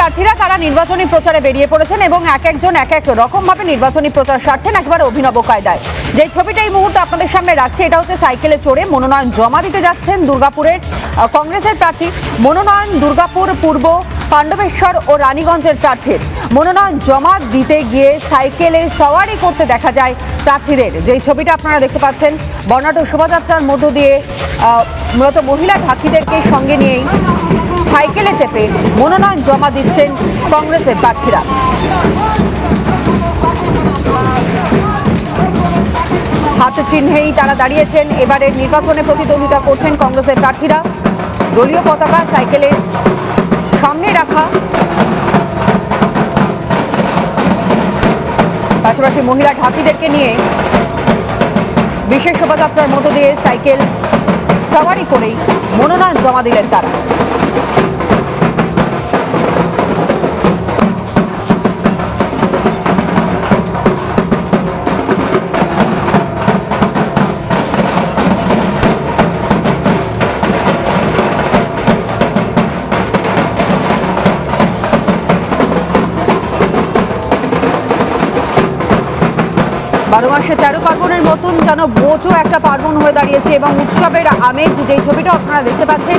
প্রার্থীরা তারা নির্বাচনী প্রচারে বেরিয়ে পড়েছেন এবং এক একজন এক এক রকম ভাবে নির্বাচনী প্রচার সারছেন একেবারে অভিনব কায়দায়। যে ছবিটা এই মুহূর্তে আপনাদের সামনে রাখছে এটা হচ্ছে সাইকেলে চড়ে মনোনয়ন জমা দিতে যাচ্ছেন দুর্গাপুরের কংগ্রেসের প্রার্থী। মনোনয়ন দুর্গাপুর পূর্ব, পাণ্ডবেশ্বর ও রানীগঞ্জের প্রার্থীর মনোনয়ন জমা দিতে গিয়ে সাইকেলে সওয়ারি করতে দেখা যায় প্রার্থীদের। যেই ছবিটা আপনারা দেখতে পাচ্ছেন বর্ণাঢ্য শোভাযাত্রার মধ্য দিয়ে মূলত মহিলা প্রার্থীদেরকে সঙ্গে নিয়েই সাইকেলে চেপে মনোনয়ন জমা দিচ্ছেন কংগ্রেসের প্রার্থীরা। হাত চিহ্নেই তারা দাঁড়িয়েছেন। এবারের নির্বাচনে প্রতিদ্বন্দ্বিতা করছেন কংগ্রেসের প্রার্থীরা। দলীয় পতাকা সাইকেলের সামনে রাখা, পাশাপাশি মহিলা ঢাকিদেরকে নিয়ে বিশেষ শোভাযাত্রার মধ্য দিয়ে সাইকেল সওয়ারি করেই মনোনয়ন জমা দিলেন তারা। বারো মাসে 13 পার্বণের মতন যেন ভোটও একটা পার্বণ হয়ে দাঁড়িয়েছে এবং উৎসবের আমেজ। যেই ছবিটা আপনারা দেখতে পাচ্ছেন